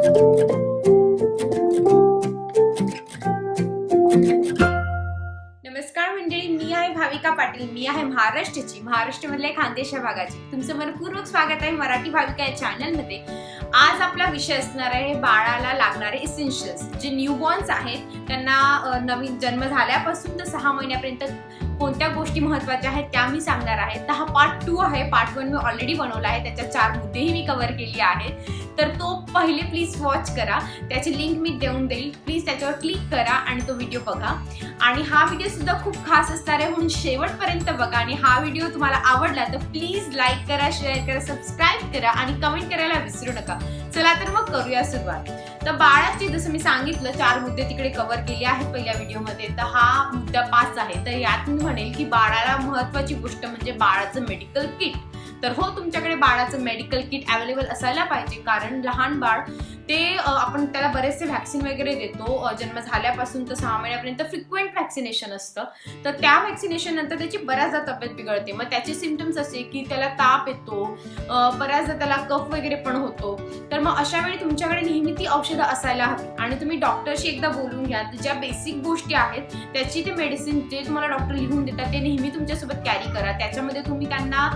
नमस्कार मंडळी, मी आहे भाविका पाटील. मी आहे महाराष्ट्रामधल्या खानदेश भागाची. तुमचं मनपूर्वक स्वागत आहे मराठी भाविका या चॅनलमध्ये. आज आपला विषय असणार आहे बाळाला लागणारे इसेन्शियल्स. जे न्यूबॉर्न्स आहेत त्यांना नवीन जन्म झाल्यापासून तर 6 महिन्यापर्यंत कोणत्या गोष्टी महत्त्वाच्या आहेत त्या मी सांगणार आहे. तर हा पार्ट 2 आहे. पार्ट 1 मी ऑलरेडी बनवला आहे, त्याच्यात 4 मुद्देही मी कव्हर केली आहेत. तर तो पहिले प्लीज वॉच करा, त्याची लिंक मी देऊन देईल. प्लीज त्याच्यावर क्लिक करा आणि तो व्हिडिओ बघा. आणि हा व्हिडिओ सुद्धा खूप खास असणार आहे म्हणून शेवटपर्यंत बघा. आणि हा व्हिडिओ तुम्हाला आवडला तर प्लीज लाईक करा, शेअर करा, सबस्क्राईब करा आणि कमेंट करायला विसरू नका. चला तर मग करूया सुरुवात. तर बाळाची जसं मी सांगितलं 4 मुद्दे तिकडे कव्हर केले आहेत पहिल्या व्हिडिओमध्ये. तर हा मुद्दा 5 आहे. तर यात मी म्हणेल की बाळाला महत्त्वाची गोष्ट म्हणजे बाळाचं मेडिकल किट. तर हो, तुमच्याकडे बाळाचं मेडिकल किट अवेलेबल असायला पाहिजे, कारण लहान बाळ ते आपण त्याला बरेचसे व्हॅक्सिन वगैरे देतो. जन्म झाल्यापासून तर 6 महिन्यापर्यंत फ्रिक्वेंट व्हॅक्सिनेशन असतं. तर त्या व्हॅक्सिनेशन नंतर त्याची बऱ्याचदा तब्येत बिघडते. मग त्याचे सिम्पटम्स असे की त्याला ताप येतो, बऱ्याचदा त्याला कफ वगैरे पण होतो. तर मग अशा वेळी तुमच्याकडे नेहमी ती औषधं असायला हवी आणि तुम्ही डॉक्टरशी एकदा बोलून घ्या. ज्या बेसिक गोष्टी आहेत त्याची ते मेडिसिन जे तुम्हाला डॉक्टर लिहून देतात ते नेहमी तुमच्यासोबत कॅरी करा. त्याच्यामध्ये तुम्ही त्यांना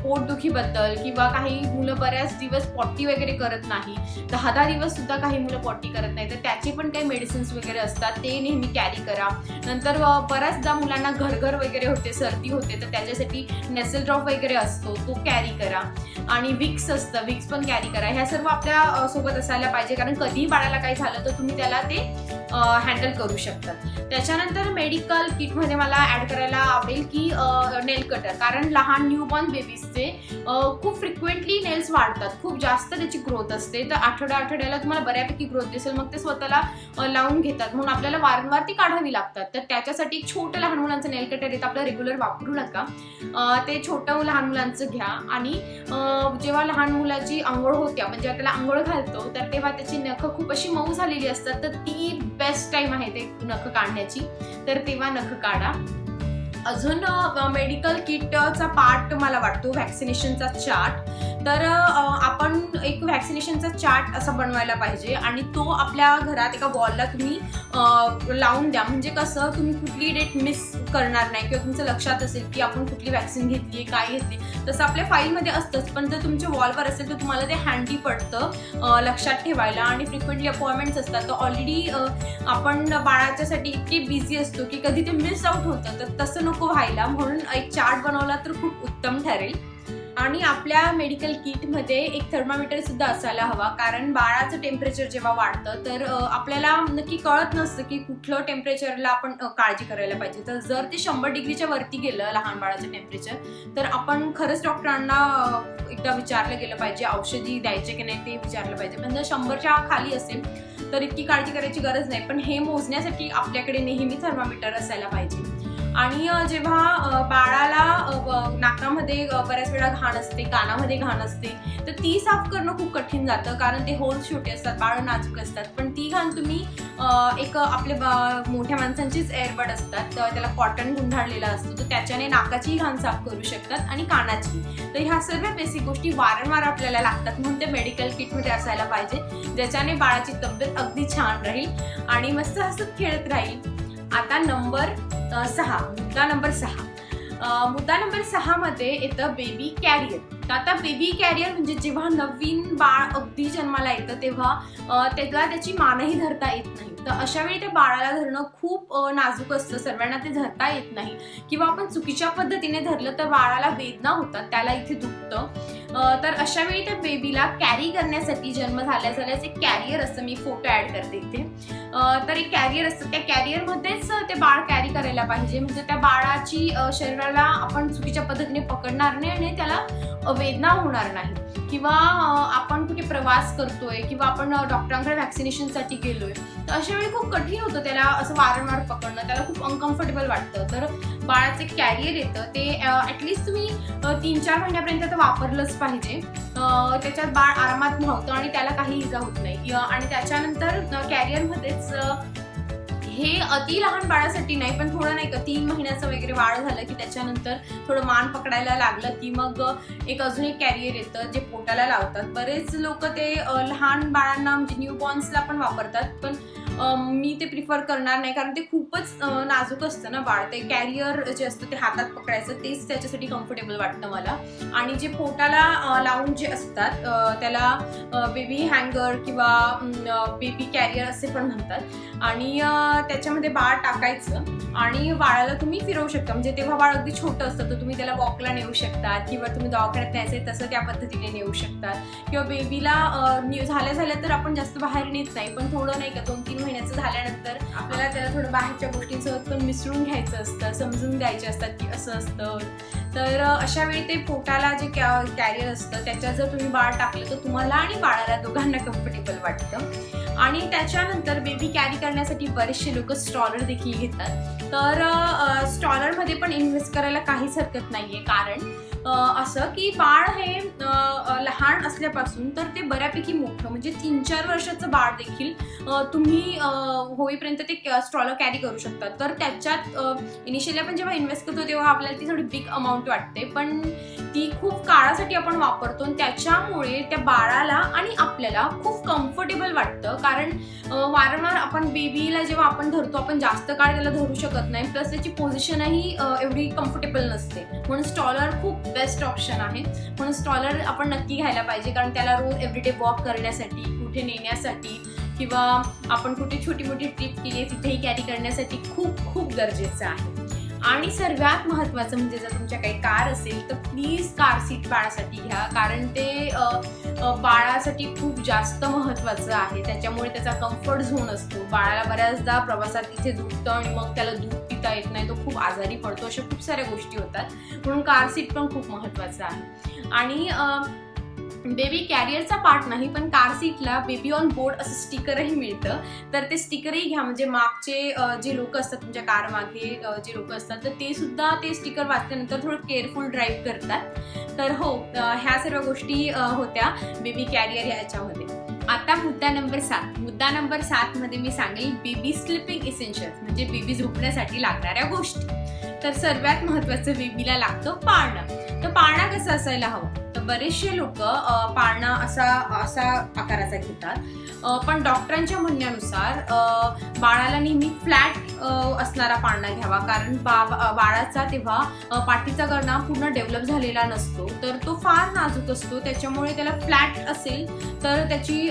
पोटदुखीबद्दल किंवा काही मुलं बऱ्याच दिवस पॉटी वगैरे करत नाही, 10 दिवस सुद्धा काही मुलं पॉटी करत नाही, तर त्याचे पण काही मेडिसिन्स वगैरे असतात ते नेहमी कॅरी करा. नंतर बऱ्याचदा मुलांना घरघर वगैरे होते, सर्दी होते, तर त्याच्यासाठी नेसल ड्रॉप वगैरे असतो तो कॅरी करा. आणि विक्स असतं, विक्स पण कॅरी करा. ह्या सर्व आपल्या सोबत असायला पाहिजे, कारण कधीही बाळाला काही झालं तर तुम्ही त्याला ते हँडल करू शकतात. त्याच्यानंतर मेडिकल किटमध्ये मला ॲड करायला आवडेल की नेल कटर, कारण लहान न्यूबॉर्न बेबीजचे खूप फ्रिक्वेंटली नेल्स वाढतात, खूप जास्त त्याची ग्रोथ असते. तर आठवड्याला तुम्हाला बऱ्यापैकी ग्रोथ दिसेल, मग ते स्वतःला लावून घेतात म्हणून आपल्याला वारंवार ती काढावी लागतात. तर त्याच्यासाठी एक छोटं लहान मुलांचं नेल कटर येतं, आपलं रेग्युलर वापरू नका. ते छोटं लहान मुलांचं घ्या. आणि जेव्हा लहान मुलाची आंघोळ होत्या, म्हणजे त्याला आंघोळ घालतो, तर तेव्हा त्याची नखं खूप अशी मऊ झालेली असतात, तर ती बेस्ट टाइम आहे ते नखं काढण्याची. तर तेव्हा नखं काढा. अजून मेडिकल किटचा पार्ट मला वाटतो व्हॅक्सिनेशनचा चार्ट. तर आपण एक व्हॅक्सिनेशनचा चार्ट असा बनवायला पाहिजे आणि तो आपल्या घरात एका वॉलला तुम्ही लावून द्या. म्हणजे कसं तुम्ही कुठली डेट मिस करणार नाही किंवा तुमचं लक्षात असेल की आपण कुठली व्हॅक्सिन घेतली, काय घेतली. तसं आपल्या फाईलमध्ये असतंच, पण जर तुमच्या वॉलवर असेल तर तुम्हाला ते हँडी पडतं लक्षात ठेवायला. आणि फ्रिक्वेंटली अपॉइंटमेंट्स असतात, तर ऑलरेडी आपण बाळाच्यासाठी इतकी बिझी असतो की कधी ते मिस आउट होतं. तर तसं नको व्हायला, म्हणून एक चार्ट बनवला तर खूप उत्तम ठरेल. आणि आपल्या मेडिकल किटमध्ये एक थर्मामीटर सुद्धा असायला हवा, कारण बाळाचं टेम्परेचर जेव्हा वाढतं तर आपल्याला नक्की कळत नसतं की कुठलं टेम्परेचरला आपण काळजी करायला पाहिजे. तर जर ते 100 डिग्रीच्या वरती गेलं लहान बाळाचं टेम्परेचर, तर आपण खरंच डॉक्टरांना एकदा विचारलं गेलं पाहिजे, औषधी द्यायचे की नाही ते विचारलं पाहिजे. पण जर 100च्या खाली असेल तर इतकी काळजी करायची गरज नाही, पण हे मोजण्यासाठी आपल्याकडे नेहमी थर्मामीटर असायला पाहिजे. आणि जेव्हा बाळाला नाकामध्ये बऱ्याच वेळा घाण असते, कानामध्ये घाण असते, तर ती साफ करणं खूप कठीण जातं, कारण ते होल्स छोटे असतात, बाळ नाजूक असतात. पण ती घाण तुम्ही एक आपले मोठ्या माणसांचीच एअरबड असतात, तर त्याला कॉटन गुंडाळलेला असतो, तर त्याच्याने नाकाचीही घाण साफ करू शकतात आणि कानाची. तर ह्या सर्व बेसिक गोष्टी वारंवार आपल्याला लागतात, म्हणून ते मेडिकल किटमध्ये असायला पाहिजे, ज्याच्याने बाळाची तब्येत अगदी छान राहील आणि मस्त हसत खेळत राहील. आता नंबर 6, मुद्दा नंबर 6. मुद्दा नंबर 6 मध्ये येतं बेबी कॅरियर. तर आता बेबी कॅरियर म्हणजे जेव्हा नवीन बाळ अगदी जन्माला येतं तेव्हा त्याला त्याची मानही धरता येत नाही. तर अशा वेळी त्या बाळाला धरणं खूप नाजूक असतं, सर्वांना ते धरता येत नाही, किंवा आपण चुकीच्या पद्धतीने धरलं तर बाळाला वेदना होतात, त्याला इथे दुखतं. तर अशा वेळी त्या बेबीला कॅरी करण्यासाठी जन्म झाल्याच एक कॅरियर असतं, मी फोटो ॲड करते इथे. तर एक कॅरियर असतं, त्या कॅरियरमध्येच ते बाळ कॅरी करायला पाहिजे, म्हणजे त्या बाळाची शरीराला आपण चुकीच्या पद्धतीने पकडणार नाही आणि त्याला वेदना होणार नाही. किंवा आपण कुठे प्रवास करतोय किंवा आपण डॉक्टरांकडे व्हॅक्सिनेशनसाठी गेलोय, तर अशा वेळी खूप कठीण होतं त्याला असं वारंवार पकडणं, त्याला खूप अनकम्फर्टेबल वाटतं. तर बाळाचं एक कॅरियर येतं, ते ॲटलिस्ट तुम्ही 3-4 महिन्यापर्यंत तर वापरलंच पाहिजे. त्याच्यात बाळ आरामात धावतं आणि त्याला काही इजा होत नाही. आणि त्याच्यानंतर कॅरियरमध्येच हे अति लहान बाळासाठी नाही, पण थोडं नाही का 3 महिन्याचं वगैरे बाळ झालं की त्याच्यानंतर थोडं मान पकडायला लागलं की मग एक अजून एक कॅरियर येतं जे पोटाला लावतात. बरेच लोक ते लहान बाळांना म्हणजे न्यूबॉर्न्सला पण वापरतात, पण मी ते प्रिफर करणार नाही, कारण ते खूपच नाजूक असतं ना बाळ. ते कॅरियर जे असतं ते हातात पकडायचं तेच त्याच्यासाठी कम्फर्टेबल वाटतं मला. आणि जे पोटाला लावून जे असतात त्याला बेबी हँगर किंवा बेबी कॅरियर असे पण म्हणतात. आणि त्याच्यामध्ये बाळ टाकायचं आणि बाळाला तुम्ही फिरवू शकता. म्हणजे तेव्हा बाळ अगदी छोटं असतं तर तुम्ही त्याला वॉकला नेऊ शकतात किंवा तुम्ही दवाखान्यात न्यायचं तसं त्या पद्धतीने नेऊ शकतात. किंवा बेबीला झाल्या तर आपण जास्त बाहेर नेत नाही, पण थोडं नाही का 2-3 महिन्याचं झाल्यानंतर आपल्याला त्याला थोडं बाहेरच्या गोष्टींसोबत पण मिसळून घ्यायचं असतं, समजून द्यायचे असतात की असं असतं. तर अशा वेळी ते पोटाला जे कॅरियर असतं त्याच्यात जर तुम्ही बाळ टाकलं तर तुम्हाला आणि बाळाला दोघांना कम्फर्टेबल वाटतं. आणि त्याच्यानंतर बेबी कॅरी करण्यासाठी बरेचसे लोक स्ट्रॉलर देखील घेतात. तर स्ट्रॉलरमध्ये पण इन्व्हेस्ट करायला काहीच हरकत नाहीये, कारण असं की बाळ हे लहान असल्यापासून तर ते बऱ्यापैकी मोठं म्हणजे 3-4 वर्षाचं बाळ देखील तुम्ही होईपर्यंत ते स्ट्रॉलर कॅरी करू शकता. तर त्याच्यात इनिशियली आपण जेव्हा इन्व्हेस्ट करतो तेव्हा आपल्याला ती थोडी बिग अमाऊंट वाटते, पण ती खूप काळासाठी आपण वापरतो आणि त्याच्यामुळे त्या बाळाला आणि आपल्याला खूप कम्फर्टेबल वाटतं. कारण वारंवार आपण बेबीला जेव्हा आपण धरतो आपण जास्त काळ त्याला धरू शकत नाही, प्लस त्याची पोझिशनही एवढी कम्फर्टेबल नसते. म्हणून स्ट्रॉलर खूप बेस्ट ऑप्शन आहे. म्हणून स्ट्रॉलर आपण नक्की घ्यायला पाहिजे, कारण त्याला रोज एव्हरीडे वॉक करण्यासाठी, कुठे नेण्यासाठी किंवा आपण कुठे छोटी मोठी ट्रिप केली आहे तिथेही कॅरी करण्यासाठी खूप खूप गरजेचं आहे. आणि सर्वात महत्त्वाचं म्हणजे जर तुमच्या काही कार असेल तर प्लीज कार सीट बाळासाठी घ्या, कारण ते बाळासाठी खूप जास्त महत्त्वाचं आहे. त्याच्यामुळे त्याचा कम्फर्ट झोन असतो. बाळाला बऱ्याचदा प्रवासात इथे दुखतं आणि मग त्याला दूध पिता येत नाही, तो खूप आजारी पडतो, अशा खूप साऱ्या गोष्टी होतात. म्हणून कार सीट पण खूप महत्त्वाचं आहे. आणि बेबी कॅरियरचा पार्ट नाही, पण कार सीटला बेबी ऑन बोर्ड असं स्टिकरही मिळतं. तर ते स्टिकरही घ्या, म्हणजे मागचे जे लोक असतात तुमच्या कार मागे जे लोक असतात तर ते सुद्धा ते स्टिकर वाचल्यानंतर थोडं केअरफुल ड्राईव्ह करतात. तर हो, ह्या सर्व गोष्टी होत्या बेबी कॅरियर याच्यामध्ये. आता मुद्दा नंबर 7 मध्ये मी सांगेल बेबी स्लीपिंग इसेन्शियल्स, म्हणजे बेबी झोपण्यासाठी लागणाऱ्या गोष्टी. तर सर्वात महत्त्वाचं बेबीला लागतं पाळणं. तर पाळणा कसा असायला हवा, तर बरेचसे लोक पाळणा असा आकाराचा घेतात, पण डॉक्टरांच्या म्हणण्यानुसार बाळाला नेहमी फ्लॅट असणारा पाळणा घ्यावा, कारण बाळाचा तेव्हा पाठीचा कणा पूर्ण डेव्हलप झालेला नसतो, तर तो फार नाजूक असतो. त्याच्यामुळे त्याला फ्लॅट असेल तर त्याची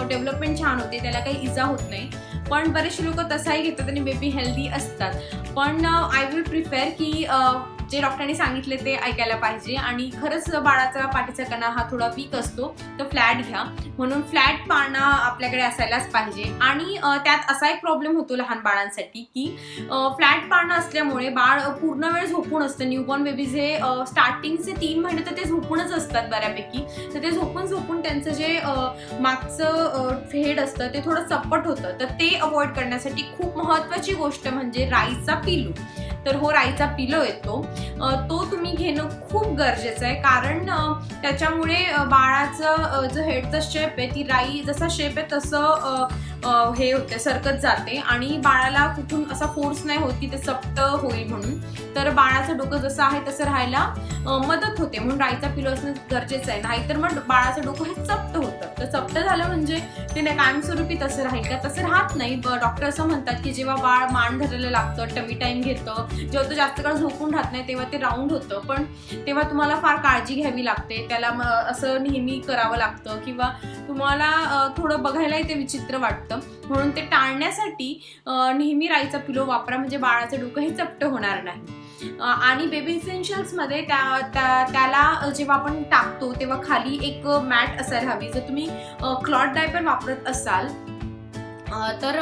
डेव्हलपमेंट छान होते, त्याला काही इजा होत नाही. पण बरेचसे लोक तसाही घेतात आणि बेबी हेल्दी असतात. पण आय विल प्रिफर की जे डॉक्टरांनी सांगितले ते ऐकायला पाहिजे. आणि खरंच बाळाचा पाठीचा कणा हा थोडा वीक असतो तर फ्लॅट घ्या, म्हणून फ्लॅट पाळणा आपल्याकडे असायलाच पाहिजे. आणि त्यात असा एक प्रॉब्लेम होतो लहान बाळांसाठी की फ्लॅट पाळणा असल्यामुळे बाळ पूर्ण वेळ झोपून असतं. न्यूबॉर्न बेबीज हे स्टार्टिंगचे 3 महिने तर ते झोपूनच असतात बऱ्यापैकी. तर ते झोपून त्यांचं जे मागचं हेड असतं ते थोडं चप्पट होतं. तर ते अवॉइड करण्यासाठी खूप महत्त्वाची गोष्ट म्हणजे राईचा पिलू. तर हो, राईचा पिलो येतो तो तुम्ही घेणं खूप गरजेचं आहे, कारण त्याच्यामुळे बाळाचं जो हेडचा शेप आहे, ती राई जसा शेप आहे तसं हे होते, सरकत जाते आणि बाळाला कुठून असा फोर्स नाही होत की ते चपटं होईल म्हणून. तर बाळाचं डोकं जसं आहे तसं राहायला मदत होते, म्हणून राईचा पिलो असणं गरजेचं आहे. नाहीतर मग बाळाचं डोकं हे चपटं होतं. तर चपटं झालं म्हणजे ते कायमस्वरूपी तसं राहील का, तसं राहत नाही. डॉक्टर असं म्हणतात की जेव्हा बाळ मान धरायला लागतं, टमी टाईम घेतं, जेव्हा तो जास्त काळ झोपून राहत नाही तेव्हा ते राऊंड होतं, पण तेव्हा तुम्हाला फार काळजी घ्यावी लागते. त्याला असं नेहमी करावं लागतं किंवा तुम्हाला थोडं बघायलाही ते विचित्र वाटतं. म्हणून ते टाळण्यासाठी नेहमी राईचा पिलो वापरा, म्हणजे बाळाचं डोकं हे चपटं होणार नाही. आणि बेबी इसेन्शियल्समध्ये त्याला जेव्हा आपण टाकतो तेव्हा खाली एक मॅट असायला हवी. जर तुम्ही क्लॉथ डायपर वापरत असाल तर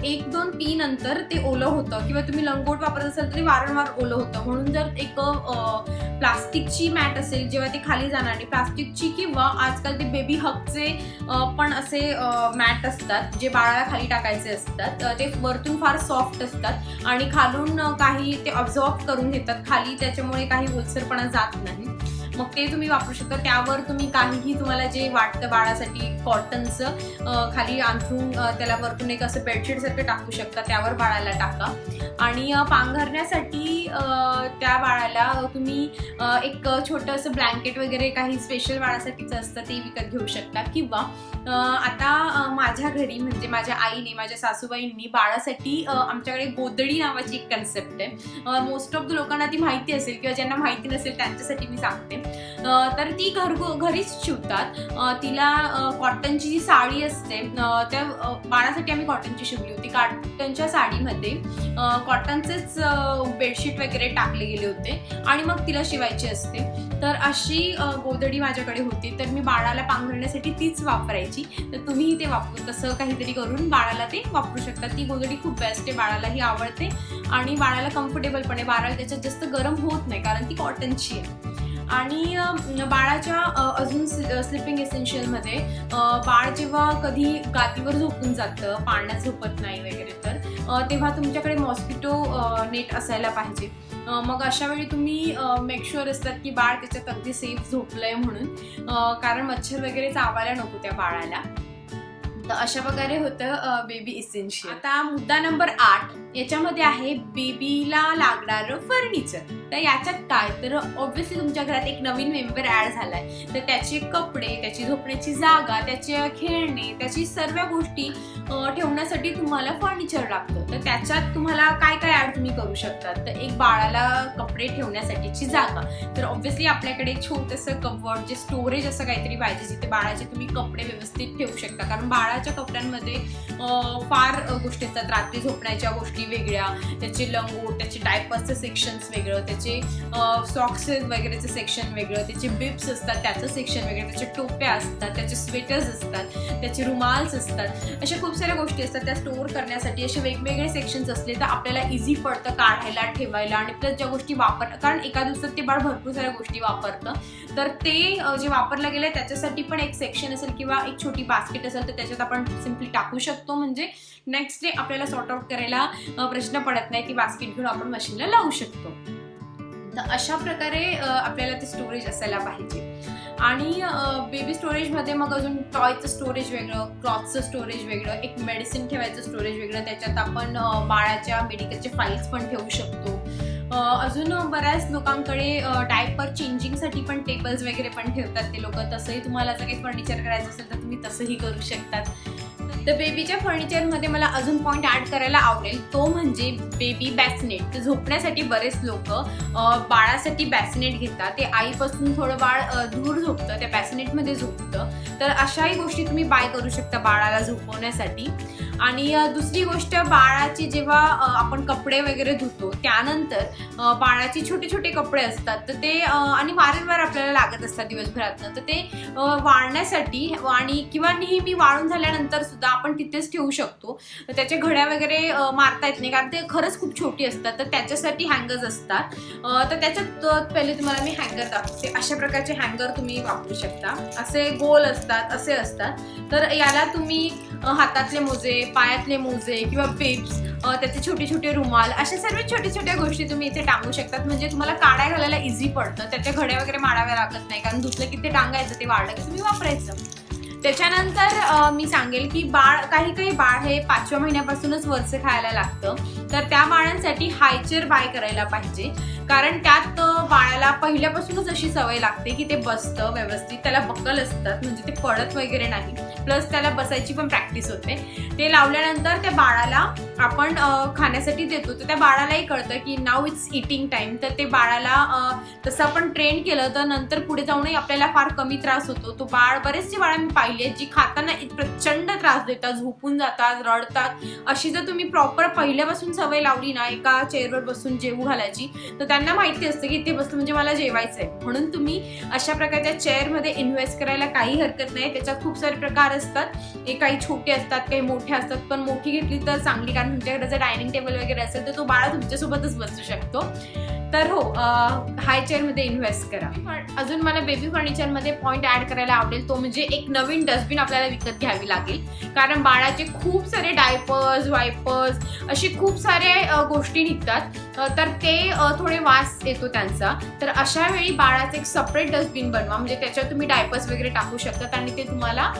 1-2 नंतर ते ओलं होतं, किंवा तुम्ही लंगोट वापरत असाल तरी वारंवार ओलं होतं. म्हणून जर एक प्लास्टिकची मॅट असेल जेव्हा ते खाली जाणार नाही, प्लास्टिकची किंवा आजकाल ते बेबी हगचे पण असे मॅट असतात जे बाळाला खाली टाकायचे असतात. ते वरतून फार सॉफ्ट असतात आणि खालून काही ते ऑब्झॉर्ब करून घेतात खाली, त्याच्यामुळे काही ओलसरपणा जात नाही. मग ते तुम्ही वापरू शकता. त्यावर तुम्ही काहीही तुम्हाला जे वाटतं बाळासाठी कॉटनचं खाली अंथरून त्याला वरतून एक असं बेडशीट सारखं टाकू शकता, त्यावर बाळाला टाका. आणि पांघरण्यासाठी त्या बाळाला तुम्ही एक छोटं असं ब्लँकेट वगैरे काही स्पेशल बाळासाठीचं असतं ते विकत घेऊ शकता. किंवा आता माझ्या घरी म्हणजे माझ्या आईने, माझ्या सासूबाईंनी बाळासाठी आमच्याकडे गोदडी नावाची एक कन्सेप्ट आहे. मोस्ट ऑफ द लोकांना ती माहिती असेल किंवा ज्यांना माहिती नसेल त्यांच्यासाठी मी सांगते. तर ती घरीच शिवतात. तिला कॉटनची जी साडी असते त्या बाळासाठी आम्ही कॉटनची शिवली होती. कॉटनच्या साडीमध्ये कॉटनचेच बेडशीट वगैरे टाकले गेले होते आणि मग तिला शिवायची असते. तर अशी गोदडी माझ्याकडे होती, तर मी बाळाला पांघरण्यासाठी तीच वापरायची. तर तुम्हीही ते तसं काहीतरी करून बाळाला ते वापरू शकता. ती गोदडी खूप बेस्ट आहे, बाळालाही आवडते आणि बाळाला कम्फर्टेबल पण आहे. बाळाला त्याच्यात जास्त गरम होत नाही कारण ती कॉटनची आहे. आणि बाळाच्या अजून स्लिपिंग एसेन्शियलमध्ये बाळ जेव्हा कधी गादीवर झोपून जातं, पाळण्यात झोपत नाही वगैरे, तर तेव्हा तुमच्याकडे मॉस्किटो नेट असायला पाहिजे. मग अशा वेळी तुम्ही मेक शुअर असतात की बाळ त्याच्यात अगदी सेफ झोपलंय म्हणून, कारण मच्छर वगैरे चावायला नको त्या बाळाला. तर अशा प्रकारे होतं बेबी इसेन्शियल. आता मुद्दा नंबर 8 याच्यामध्ये आहे बेबीला लागणारं फर्निचर. तर याच्यात काय, तर ऑब्व्हियसली तुमच्या घरात एक नवीन मेंबर ऍड झालाय, तर त्याचे कपडे, त्याची झोपण्याची जागा, त्याचे खेळणे, त्याची सर्व गोष्टी ठेवण्यासाठी तुम्हाला फर्निचर लागतं. तर त्याच्यात तुम्हाला काय काय ऍड तुम्ही करू शकता. तर एक बाळाला कपडे ठेवण्यासाठीची जागा. तर ऑब्व्हियसली आपल्याकडे एक छोटंसं कम्फर्ट जे स्टोरेज असं काहीतरी पाहिजे जिथे बाळाचे तुम्ही कपडे व्यवस्थित ठेवू शकता. कारण बाळाच्या कपड्यांमध्ये फार गोष्टी असतात. रात्री झोपण्याच्या गोष्टी वेगळ्या, त्याचे लंगोट, त्याचे डायपर्सचं सेक्शन्स वेगळं, त्याचे सॉक्स वगैरेचं सेक्शन वेगळं, त्याचे बिब्स असतात त्याचं सेक्शन वेगळं, त्याच्या टोप्या असतात, त्याचे स्वेटर्स असतात, त्याचे रुमाल्स असतात. अशा खूप साऱ्या गोष्टी असतात त्या स्टोअर करण्यासाठी. असे वेगवेगळे सेक्शन्स असले तर आपल्याला इझी पडतं काढायला, ठेवायला. आणि प्लस ज्या गोष्टी कारण एका दिवसात ते बाळ भरपूर साऱ्या गोष्टी वापरतं, तर ते जे वापरलं गेलं त्याच्यासाठी पण एक सेक्शन असेल किंवा एक छोटी बास्केट असेल तर त्याच्यात आपण सिम्पली टाकू शकतो. म्हणजे नेक्स्ट डे आपल्याला सॉर्ट आउट करायला प्रश्न पडत नाही की बास्केट घेऊन आपण मशीनला लावू शकतो. तर अशा प्रकारे आपल्याला ते स्टोरेज असायला पाहिजे. आणि बेबी स्टोरेजमध्ये मग अजून टॉयचं स्टोरेज वेगळं, क्लॉथचं स्टोरेज वेगळं, एक मेडिसिन ठेवायचं स्टोरेज वेगळं. त्याच्यात आपण बाळाच्या मेडिकलचे फाईल्स पण ठेवू शकतो. अजून बऱ्याच लोकांकडे डायपर चेंजिंगसाठी पण टेबल्स वगैरे पण ठेवतात ते लोक. तसंही तुम्हाला जर काही फर्निचर करायचं असेल तर तुम्ही तसंही करू शकतात. तर बेबीच्या फर्निचरमध्ये मला अजून पॉईंट ॲड करायला आवडेल, तो म्हणजे बेबी बॅसिनेट. तर झोपण्यासाठी बरेच लोक बाळासाठी बॅसिनेट घेतात. ते आईपासून थोडं बाळ दूर झोपतं, त्या बॅसिनेटमध्ये झोपतं. तर अशाही गोष्टी तुम्ही बाय करू शकता बाळाला झोपवण्यासाठी. आणि दुसरी गोष्ट, बाळाची जेव्हा आपण कपडे वगैरे धुतो त्यानंतर बाळाचे छोटे छोटे कपडे असतात तर ते आणि वारंवार आपल्याला लागत असतात दिवसभरातनं, तर ते वाळण्यासाठी आणि किंवा नेहमी वाळून झाल्यानंतर सुद्धा आपण तिथेच ठेवू शकतो. त्याच्या घड्या वगैरे मारता येत नाही कारण ते खरंच खूप छोटी असतात. तर त्याच्यासाठी हँगर्स असतात. तर त्याच्यात पहिले तुम्हाला मी हँगर दाखवते. अशा प्रकारचे हँगर तुम्ही वापरू शकता. असे गोल असतात, असे असतात. तर याला तुम्ही हातातले मोजे, पायातले मोजे किंवा बिब्स, त्याचे छोटे छोटे रुमाल, अशा सर्व छोट्या छोट्या गोष्टी तुम्ही इथे टांगू शकतात. म्हणजे तुम्हाला काड्या घालायला इझी पडतं. त्याच्या घड्या वगैरे माराव्या लागत नाही कारण धुतलं की ते टांगायचं, ते वाढलं की तुम्ही वापरायचं. त्याच्यानंतर मी सांगेल की काही बाळ हे 5व्या महिन्यापासूनच वरचं खायला लागतं. तर त्या बाळांसाठी हायचेअर बाय करायला पाहिजे. कारण त्यात बाळाला पहिल्यापासूनच अशी सवय लागते की ते बसतं व्यवस्थित, त्याला बक्कल असतात म्हणजे ते पडत वगैरे नाही. प्लस त्याला बसायची पण प्रॅक्टिस होते. ते लावल्यानंतर त्या बाळाला आपण खाण्यासाठी देतो तर त्या बाळालाही कळतं की नाव इट्स इटिंग टाइम. तर ते बाळाला तसं आपण ट्रेन केलं तर नंतर पुढे जाऊनही आपल्याला फार कमी त्रास होतो. तो बरेचसे बाळा मी पाहिली आहेत जी खाताना प्रचंड त्रास देतात, झोपून जातात, रडतात. अशी जर तुम्ही प्रॉपर पहिल्यापासून सवय लावली ना एका चेअरवर बसून जेवू घालायची तर त्यांना माहिती असतं की इथे बसलं म्हणजे मला जेवायचंय. म्हणून तुम्ही अशा प्रकारच्या चेअरमध्ये इन्व्हेस्ट करायला काही हरकत नाही. त्याच्यात खूप सारे प्रकार असतात. काही छोटे असतात, काही मोठे असतात. पण मोठी घेतली तर चांगली कारण तुमच्याकडे जर डायनिंग टेबल वगैरे असेल तर तो बाळा तुमच्यासोबतच बसू शकतो. तर हो, हाय चेअरमध्ये इन्व्हेस्ट करा. अजून मला बेबी फर्निचरमध्ये पॉईंट ॲड करायला आवडेल, तो म्हणजे एक नवीन डस्टबिन आपल्याला विकत घ्यावी लागेल. कारण बाळाचे खूप सारे डायपर्स, वायपर्स अशी खूप सारे गोष्टी निघतात, तर ते थोडे वास येतो त्यांचा. तर अशा वेळी बाळाचं एक सेपरेट डस्टबिन बनवा, म्हणजे त्याच्यात तुम्ही डायपर्स वगैरे टाकू शकतात आणि ते तुम्हाला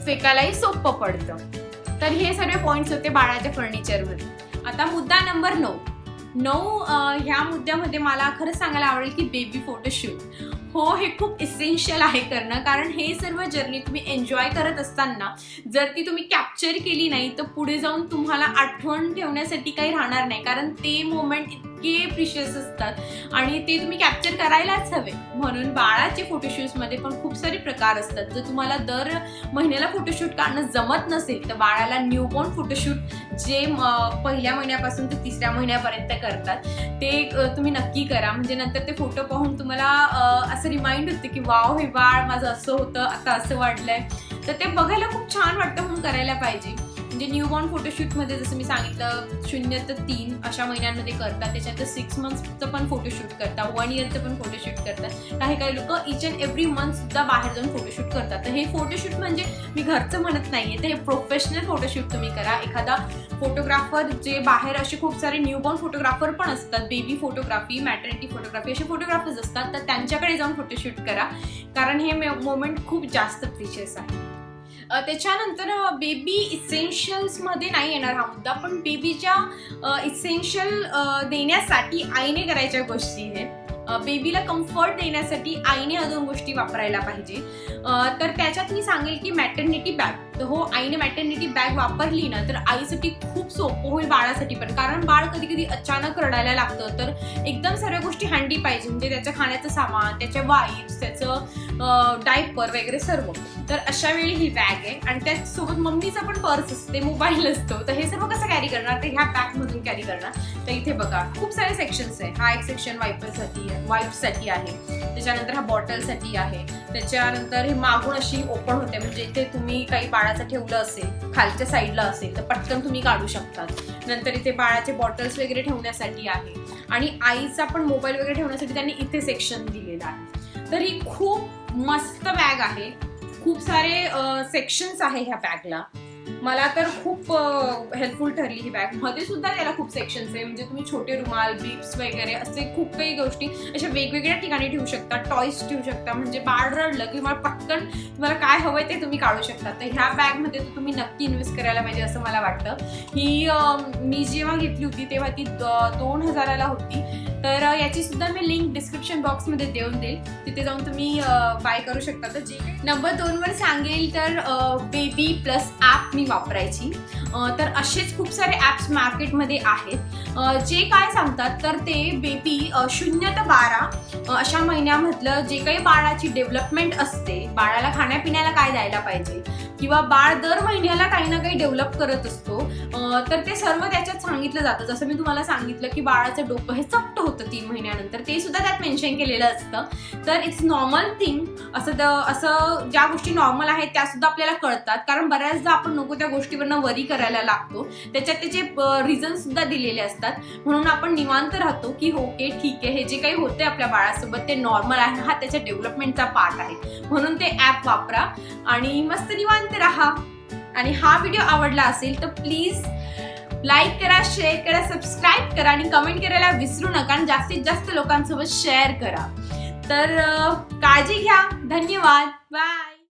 फेकायलाही सोपं पडतं. तर हे सगळे पॉईंट्स होते बाळाच्या फर्निचरमध्ये. आता मुद्दा नंबर 9. ह्या मुद्द्यामध्ये मला खरंच सांगायला आवडेल की बेबी फोटोशूट. हो, हे खूप इसेन्शियल आहे करणं, कारण हे सर्व जर्नी तुम्ही एन्जॉय करत असताना जर ती तुम्ही कॅप्चर केली नाही तर पुढे जाऊन तुम्हाला आठवण ठेवण्यासाठी काही राहणार नाही. कारण ते मोमेंट इतके प्रिशियस असतात आणि ते तुम्ही कॅप्चर करायलाच हवे. म्हणून बाळाचे फोटोशूट्समध्ये पण खूप सारे प्रकार असतात. जर तुम्हाला दर महिन्याला फोटोशूट काढणं जमत नसेल तर बाळाला न्यूबॉर्न फोटोशूट जे पहिल्या महिन्यापासून ते 3ऱ्या महिन्यापर्यंत करतात ते तुम्ही नक्की करा. म्हणजे नंतर ते फोटो पाहून तुम्हाला असं रिमाइंड होते की वाव, हे बाळ माझं असं होतं, आता असं वाटलंय. तर ते बघायला खूप छान वाटतं, म्हणून करायला पाहिजे. म्हणजे न्यूबॉर्न फोटोशूटमध्ये जसं मी सांगितलं 0 ते 3 अशा महिन्यांमध्ये करतात. त्याच्यानंतर 6 मंथ्सचं पण फोटोशूट करतात, 1 इयरचं पण फोटोशूट करतात. काही लोक इच अँड एव्हरी मंथ सुद्धा बाहेर जाऊन फोटोशूट करतात. तर हे फोटोशूट म्हणजे मी घरचं म्हणत नाहीये, तर हे प्रोफेशनल फोटोशूट तुम्ही करा. एखादा फोटोग्राफर, जे बाहेर असे खूप सारे न्यूबॉर्न फोटोग्राफर पण असतात, बेबी फोटोग्राफी, मॅटर्निटी फोटोग्राफी असे फोटोग्राफर्स असतात, तर त्यांच्याकडे जाऊन फोटोशूट करा. कारण हे मोमेंट खूप जास्त प्रिशियस आहे. त्याच्यानंतर बेबी इसेन्शियल्समध्ये नाही येणार हा मुद्दा, पण बेबीच्या इसेन्शियल देण्यासाठी आईने करायच्या गोष्टी आहेत. बेबीला कम्फर्ट देण्यासाठी आईने ह्या 2 गोष्टी वापरायला पाहिजे. तर त्याच्यात मी सांगेल की मॅटर्निटी बॅग. तर हो, आईने मॅटर्निटी बॅग वापरली ना तर आईसाठी खूप सोपं होईल, बाळासाठी पण. कारण बाळ कधी कधी अचानक रडायला लागतं, तर एकदम सर्व गोष्टी हँडी पाहिजे. म्हणजे त्याचं खाण्याचं सामान, त्याच्या वाईप्स, त्याचं डायपर वगैरे सर्व. तर अशा वेळी ही बॅग आहे. आणि त्याचसोबत मम्मीचा पण पर्स असते, मोबाईल असतो. तर हे सर्व कसं कॅरी करणार, ते ह्या बॅगमधून कॅरी करणार. तर इथे बघा खूप सारे सेक्शन्स आहे. हा एक सेक्शन वाईप्ससाठी आहे. त्याच्यानंतर हा बॉटलसाठी आहे. त्याच्यानंतर हे मागून अशी ओपन होते, म्हणजे इथे तुम्ही काही बाळाचं ठेवलं असेल, खालच्या साईडला असेल तर पटकन तुम्ही काढू शकतात. नंतर इथे बाळाचे बॉटल्स वगैरे ठेवण्यासाठी आहे. आणि आईचा पण मोबाईल वगैरे ठेवण्यासाठी त्यांनी इथे सेक्शन दिलेलं आहे. तर ही खूप मस्त बॅग आहे. खूप सारे सेक्शन्स आहे ह्या बॅगला. मला तर खूप हेल्पफुल ठरली ही बॅग. मध्ये सुद्धा त्याला खूप सेक्शन्स आहे. म्हणजे तुम्ही छोटे रुमाल, बिप्स वगैरे असे खूप काही गोष्टी अशा वेगवेगळ्या ठिकाणी ठेवू शकता. टॉयज ठेवू शकता. म्हणजे बाळ रडलं की मला पटकन तुम्हाला काय हवंय ते तुम्ही काढू शकता. तर ह्या बॅगमध्ये तुम्ही नक्की इन्व्हेस्ट करायला पाहिजे असं मला वाटतं. ही मी जेव्हा घेतली होती तेव्हा ती 2000ला होती. तर याची सुद्धा मी लिंक डिस्क्रिप्शन बॉक्समध्ये देऊन देईल, तिथे जाऊन तुम्ही बाय करू शकता. तर जे नंबर 2 वर सांगेल तर बेबी प्लस ॲप मी वापरायची. तर असेच खूप सारे ॲप्स मार्केटमध्ये आहेत जे काय सांगतात तर ते बेबी 0 ते 12 अशा महिन्यामधलं जे काही बाळाची डेव्हलपमेंट असते, बाळाला खाण्यापिण्याला काय द्यायला पाहिजे किंवा बाळ दर महिन्याला काही ना काही डेव्हलप करत असतो, तर ते सर्व त्याच्यात सांगितलं जातं. जसं मी तुम्हाला सांगितलं की बाळाचं डोकं हे चपट होतं 3 महिन्यानंतर, ते सुद्धा त्यात मेन्शन केलेलं असतं. तर इट्स नॉर्मल थिंग. असं ज्या गोष्टी नॉर्मल आहेत त्या सुद्धा आपल्याला कळतात. कारण बऱ्याचदा आपण नको त्या गोष्टीवरनं वरी करायला लागतो. त्याच्यात त्याचे रिझन सुद्धा दिलेले असतात. म्हणून आपण निवांत राहतो की ओके ठीक आहे, हे जे काही होते आपल्या बाळासोबत ते नॉर्मल आहे, हा त्याच्या डेव्हलपमेंटचा पार्ट आहे. म्हणून ते ॲप वापरा आणि मस्त निवांत राहा. आणि हा व्हिडिओ आवडला असेल तर प्लीज लाईक करा, शेअर करा, सबस्क्राईब करा आणि कमेंट करायला विसरू नका. आणि जास्तीत जास्त लोकांसोबत शेअर करा. तर काळजी घ्या. धन्यवाद. बाय.